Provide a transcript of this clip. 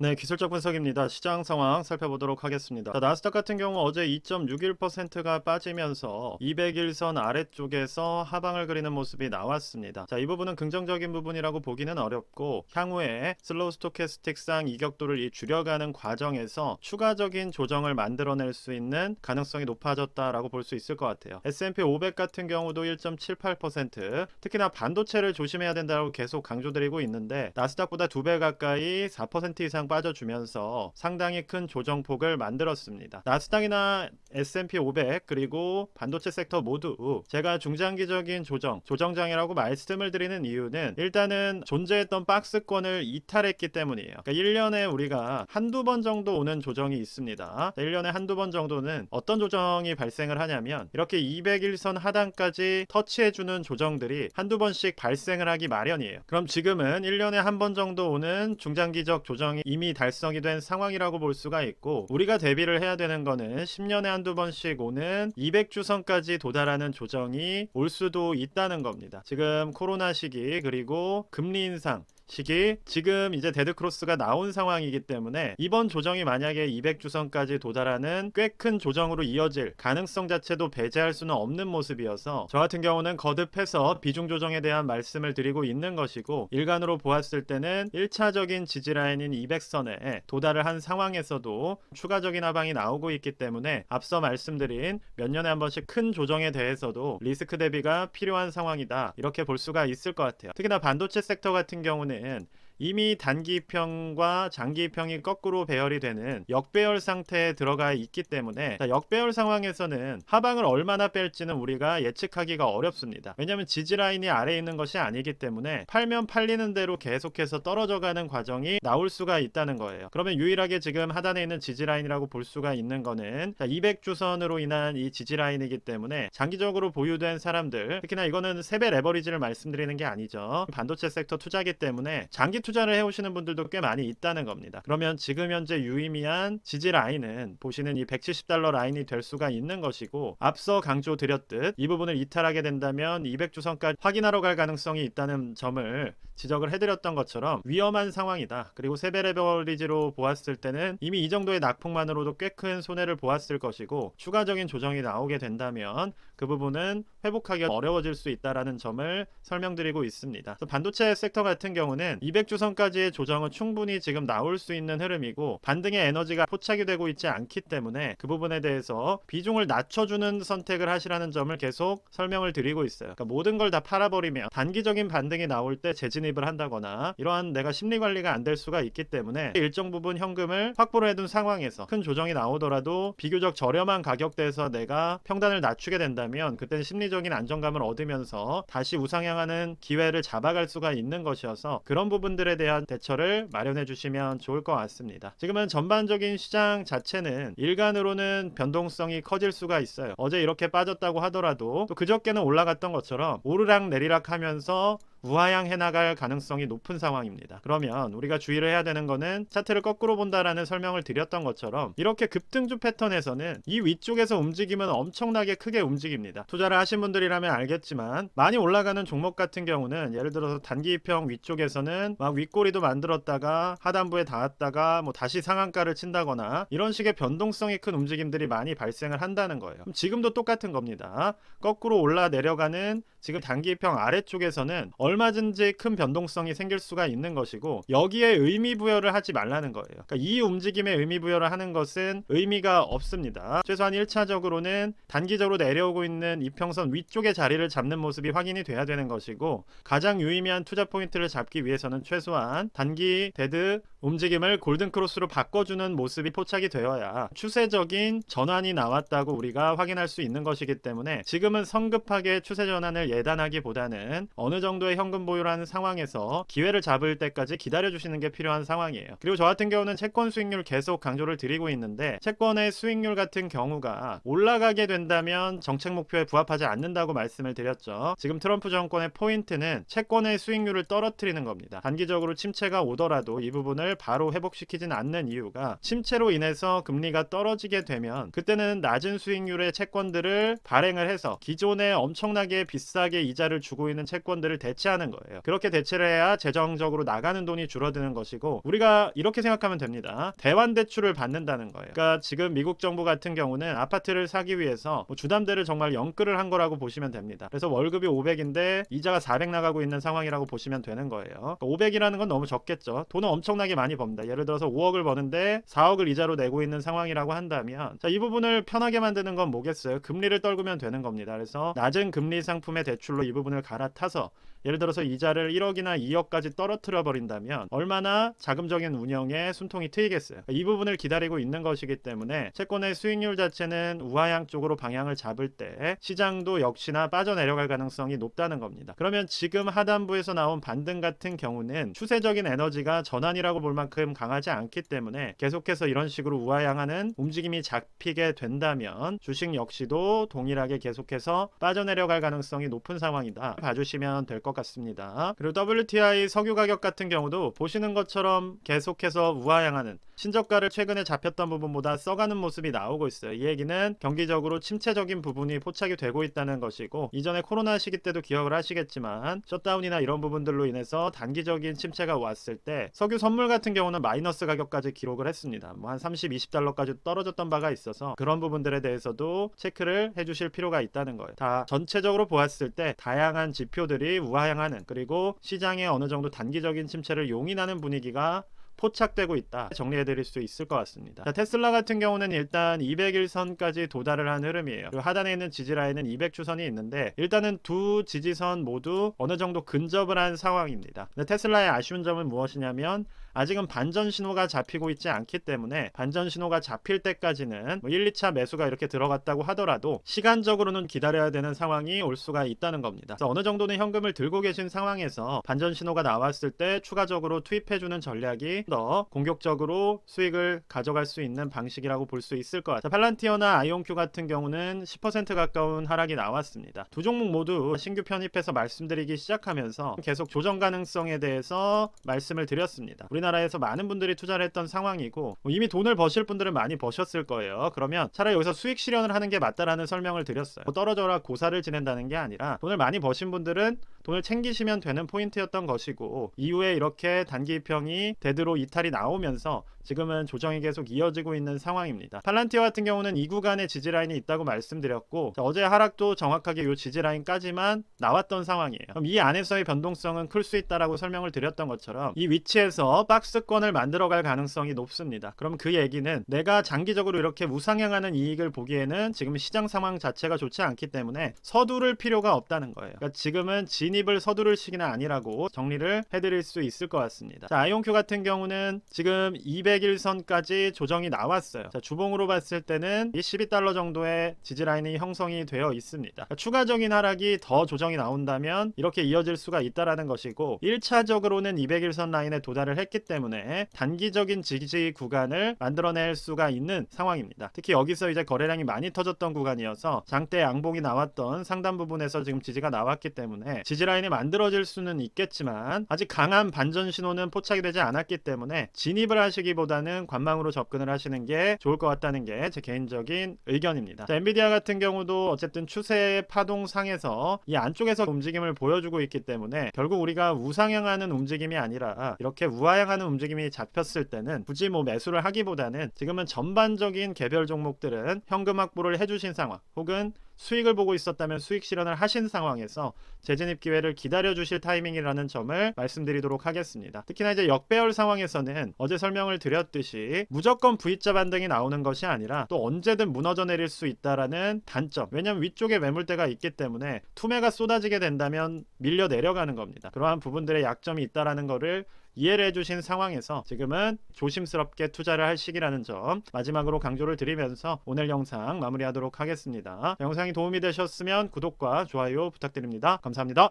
네, 기술적 분석입니다. 시장 상황 살펴보도록 하겠습니다. 자, 나스닥 같은 경우 어제 2.61%가 빠지면서 200일선 아래쪽에서 하방을 그리는 모습이 나왔습니다. 자, 이 부분은 긍정적인 부분이라고 보기는 어렵고 향후에 슬로우 스토캐스틱상 이격도를 줄여가는 과정에서 추가적인 조정을 만들어낼 수 있는 가능성이 높아졌다라고 볼 수 있을 것 같아요. S&P 500 같은 경우도 1.78%, 특히나 반도체를 조심해야 된다고 계속 강조드리고 있는데 나스닥보다 2배 가까이 4% 이상 빠져주면서 상당히 큰 조정폭을 만들었습니다. 나스닥이나 S&P 500 그리고 반도체 섹터 모두 제가 중장기적인 조정장이라고 말씀을 드리는 이유는 일단은 존재했던 박스권을 이탈했기 때문이에요. 그러니까 1년에 우리가 한두 번 정도 오는 조정이 있습니다. 1년에 한두 번 정도는 어떤 조정이 발생을 하냐면 이렇게 200일선 하단까지 터치해주는 조정들이 한두 번씩 발생을 하기 마련이에요. 그럼 지금은 1년에 한 번 정도 오는 중장기적 조정이 이미 달성이 된 상황이라고 볼 수가 있고, 우리가 대비를 해야 되는 거는 10년에 한두 번씩 오는 200주선까지 도달하는 조정이 올 수도 있다는 겁니다. 지금 코로나 시기 그리고 금리 인상 시기, 지금 이제 데드크로스가 나온 상황이기 때문에 이번 조정이 만약에 200주선까지 도달하는 꽤 큰 조정으로 이어질 가능성 자체도 배제할 수는 없는 모습이어서 저 같은 경우는 거듭해서 비중 조정에 대한 말씀을 드리고 있는 것이고, 일간으로 보았을 때는 1차적인 지지라인인 200선에 도달을 한 상황에서도 추가적인 하방이 나오고 있기 때문에 앞서 말씀드린 몇 년에 한 번씩 큰 조정에 대해서도 리스크 대비가 필요한 상황이다, 이렇게 볼 수가 있을 것 같아요. 특히나 반도체 섹터 같은 경우는 이미 단기평과 장기평이 거꾸로 배열이 되는 역배열 상태에 들어가 있기 때문에 역배열 상황에서는 하방을 얼마나 뺄지는 우리가 예측하기가 어렵습니다. 왜냐하면 지지라인이 아래에 있는 것이 아니기 때문에 팔면 팔리는 대로 계속해서 떨어져가는 과정이 나올 수가 있다는 거예요. 그러면 유일하게 지금 하단에 있는 지지라인이라고 볼 수가 있는 거는 200주선으로 인한 이 지지라인이기 때문에 장기적으로 보유된 사람들, 특히나 이거는 세배 레버리지를 말씀드리는 게 아니죠. 반도체 섹터 투자기 때문에 장기 투자를 해오시는 분들도 꽤 많이 있다는 겁니다. 그러면 지금 현재 유의미한 지지 라인은 보시는 이 170달러 라인이 될 수가 있는 것이고, 앞서 강조드렸듯 이 부분을 이탈하게 된다면 200주선까지 확인하러 갈 가능성이 있다는 점을 지적을 해드렸던 것처럼 위험한 상황이다. 그리고 세배 레버리지로 보았을 때는 이미 이 정도의 낙폭만으로도 꽤 큰 손해를 보았을 것이고, 추가적인 조정이 나오게 된다면 그 부분은 회복하기 어려워질 수 있다는 점을 설명드리고 있습니다. 반도체 섹터 같은 경우는 200주선까지의 조정은 충분히 지금 나올 수 있는 흐름이고, 반등의 에너지가 포착이 되고 있지 않기 때문에 그 부분에 대해서 비중을 낮춰주는 선택을 하시라는 점을 계속 설명을 드리고 있어요. 그러니까 모든 걸 다 팔아버리면 단기적인 반등이 나올 때 재진입을 한다거나 이러한 내가 심리 관리가 안 될 수가 있기 때문에 일정 부분 현금을 확보를 해둔 상황에서 큰 조정이 나오더라도 비교적 저렴한 가격대에서 내가 평단을 낮추게 된다면 그때는 심리적인 안정감을 얻으면서 다시 우상향하는 기회를 잡아갈 수가 있는 것이어서 그런 부분들에 대한 대처를 마련해 주시면 좋을 것 같습니다. 지금은 전반적인 시장 자체는 일간으로는 변동성이 커질 수가 있어요. 어제 이렇게 빠졌다고 하더라도 또 그저께는 올라갔던 것처럼 오르락 내리락 하면서 우하향해 나갈 가능성이 높은 상황입니다. 그러면 우리가 주의를 해야 되는 거는 차트를 거꾸로 본다라는 설명을 드렸던 것처럼 이렇게 급등주 패턴에서는 이 위쪽에서 움직이면 엄청나게 크게 움직입니다. 투자를 하신 분들이라면 알겠지만 많이 올라가는 종목 같은 경우는 예를 들어서 단기평 위쪽에서는 막 윗꼬리도 만들었다가 하단부에 닿았다가 뭐 다시 상한가를 친다거나 이런 식의 변동성이 큰 움직임들이 많이 발생을 한다는 거예요. 지금도 똑같은 겁니다. 거꾸로 올라 내려가는 지금 단기평 아래쪽에서는 얼마든지 큰 변동성이 생길 수가 있는 것이고, 여기에 의미 부여를 하지 말라는 거예요. 그러니까 이 움직임에 의미 부여를 하는 것은 의미가 없습니다. 최소한 1차적으로는 단기적으로 내려오고 있는 이평선 위쪽에 자리를 잡는 모습이 확인이 돼야 되는 것이고, 가장 유의미한 투자 포인트를 잡기 위해서는 최소한 단기 데드 움직임을 골든크로스로 바꿔주는 모습이 포착이 되어야 추세적인 전환이 나왔다고 우리가 확인할 수 있는 것이기 때문에 지금은 성급하게 추세 전환을 예단하기보다는 어느 정도의 현금 보유라는 상황에서 기회를 잡을 때까지 기다려주시는 게 필요한 상황이에요. 그리고 저 같은 경우는 채권 수익률 계속 강조를 드리고 있는데, 채권의 수익률 같은 경우가 올라가게 된다면 정책 목표에 부합하지 않는다고 말씀을 드렸죠. 지금 트럼프 정권의 포인트는 채권의 수익률을 떨어뜨리는 겁니다. 단기적으로 침체가 오더라도 이 부분을 바로 회복시키진 않는 이유가, 침체로 인해서 금리가 떨어지게 되면 그때는 낮은 수익률의 채권들을 발행을 해서 기존에 엄청나게 비싼 값싸게 이자를 주고 있는 채권들을 대체하는 거예요. 그렇게 대체를 해야 재정적으로 나가는 돈이 줄어드는 것이고, 우리가 이렇게 생각하면 됩니다. 대환 대출을 받는다는 거예요. 그러니까 지금 미국 정부 같은 경우는 아파트를 사기 위해서 주담대를 정말 연끌을 한 거라고 보시면 됩니다. 그래서 월급이 500인데 이자가 400 나가고 있는 상황이라고 보시면 되는 거예요. 500이라는 건 너무 적겠죠. 돈은 엄청나게 많이 법니다. 예를 들어서 5억을 버는데 4억을 이자로 내고 있는 상황이라고 한다면, 자, 이 부분을 편하게 만드는 건 뭐겠어요? 금리를 떨구면 되는 겁니다. 그래서 낮은 금리 상품의 대출로 이 부분을 갈아타서 예를 들어서 이자를 1억이나 2억까지 떨어뜨려 버린다면 얼마나 자금적인 운영에 숨통이 트이겠어요. 이 부분을 기다리고 있는 것이기 때문에 채권의 수익률 자체는 우하향 쪽으로 방향을 잡을 때 시장도 역시나 빠져내려갈 가능성이 높다는 겁니다. 그러면 지금 하단부에서 나온 반등 같은 경우는 추세적인 에너지가 전환이라고 볼 만큼 강하지 않기 때문에 계속해서 이런 식으로 우하향하는 움직임이 잡히게 된다면 주식 역시도 동일하게 계속해서 빠져내려갈 가능성이 높은 상황이다 봐주시면 될 것 같습니다. 그리고 WTI 석유 가격 같은 경우도 보시는 것처럼 계속해서 우하향하는, 신저가를 최근에 잡혔던 부분보다 써가는 모습이 나오고 있어요. 이 얘기는 경기적으로 침체적인 부분이 포착이 되고 있다는 것이고, 이전에 코로나 시기 때도 기억을 하시겠지만 셧다운이나 이런 부분들로 인해서 단기적인 침체가 왔을 때 석유 선물 같은 경우는 마이너스 가격까지 기록을 했습니다. 한 30, 20달러까지 떨어졌던 바가 있어서 그런 부분들에 대해서도 체크를 해주실 필요가 있다는 거예요. 다 전체적으로 보았을 때 다양한 지표들이 우하향하는, 그리고 시장의 어느 정도 단기적인 침체를 용인하는 분위기가 포착되고 있다 정리해드릴 수 있을 것 같습니다. 자, 테슬라 같은 경우는 일단 200일선까지 도달을 한 흐름이에요. 그리고 하단에 있는 지지라인은 200주선이 있는데 일단은 두 지지선 모두 어느 정도 근접을 한 상황입니다. 근데 테슬라의 아쉬운 점은 무엇이냐면 아직은 반전 신호가 잡히고 있지 않기 때문에 반전 신호가 잡힐 때까지는 1, 2차 매수가 이렇게 들어갔다고 하더라도 시간적으로는 기다려야 되는 상황이 올 수가 있다는 겁니다. 그래서 어느 정도는 현금을 들고 계신 상황에서 반전 신호가 나왔을 때 추가적으로 투입해주는 전략이 더 공격적으로 수익을 가져갈 수 있는 방식이라고 볼 수 있을 것 같아요. 팔란티어나 아이온큐 같은 경우는 10% 가까운 하락이 나왔습니다. 두 종목 모두 신규 편입해서 말씀드리기 시작하면서 계속 조정 가능성에 대해서 말씀을 드렸습니다. 우리나라에서 많은 분들이 투자를 했던 상황이고 이미 돈을 버실 분들은 많이 버셨을 거예요. 그러면 차라리 여기서 수익 실현을 하는 게 맞다라는 설명을 드렸어요. 떨어져라 고사를 지낸다는 게 아니라 돈을 많이 버신 분들은 돈을 챙기시면 되는 포인트였던 것이고, 이후에 이렇게 단기 입형이 대드로 이탈이 나오면서 지금은 조정이 계속 이어지고 있는 상황입니다. 팔란티어 같은 경우는 이 구간에 지지라인이 있다고 말씀드렸고, 어제 하락도 정확하게 이 지지라인까지만 나왔던 상황이에요. 그럼 이 안에서의 변동성은 클 수 있다라고 설명을 드렸던 것처럼 이 위치에서 박스권을 만들어갈 가능성이 높습니다. 그럼 그 얘기는 내가 장기적으로 이렇게 우상향하는 이익을 보기에는 지금 시장 상황 자체가 좋지 않기 때문에 서두를 필요가 없다는 거예요. 그러니까 지금은 진입을 서두를 시기는 아니라고 정리를 해드릴 수 있을 것 같습니다. 자, 아이온큐 같은 경우는 지금 200일선까지 조정이 나왔어요. 자, 주봉으로 봤을 때는 이 12달러 정도의 지지라인이 형성이 되어 있습니다. 그러니까 추가적인 하락이 더 조정이 나온다면 이렇게 이어질 수가 있다라는 것이고, 1차적으로는 200일선 라인에 도달을 했기 때문에 단기적인 지지 구간을 만들어낼 수가 있는 상황입니다. 특히 여기서 이제 거래량이 많이 터졌던 구간이어서 장대 양봉이 나왔던 상단 부분에서 지금 지지가 나왔기 때문에 지지라인이 만들어질 수는 있겠지만 아직 강한 반전 신호는 포착이 되지 않았기 때문에 진입을 하시기보다는 관망으로 접근을 하시는 게 좋을 것 같다는 게 제 개인적인 의견입니다. 자, 엔비디아 같은 경우도 어쨌든 추세의 파동상에서 이 안쪽에서 움직임을 보여주고 있기 때문에 결국 우리가 우상향하는 움직임이 아니라 이렇게 우하향하는 움직임이 잡혔을 때는 굳이 매수를 하기보다는 지금은 전반적인 개별 종목들은 현금 확보를 해주신 상황, 혹은 수익을 보고 있었다면 수익 실현을 하신 상황에서 재진입 기회를 기다려 주실 타이밍이라는 점을 말씀드리도록 하겠습니다. 특히나 이제 역배열 상황에서는 어제 설명을 드렸듯이 무조건 V자 반등이 나오는 것이 아니라 또 언제든 무너져 내릴 수 있다라는 단점, 왜냐면 위쪽에 매물대가 있기 때문에 투매가 쏟아지게 된다면 밀려 내려가는 겁니다. 그러한 부분들의 약점이 있다라는 거를 이해를 해주신 상황에서 지금은 조심스럽게 투자를 할 시기라는 점 마지막으로 강조를 드리면서 오늘 영상 마무리하도록 하겠습니다. 영상이 도움이 되셨으면 구독과 좋아요 부탁드립니다. 감사합니다.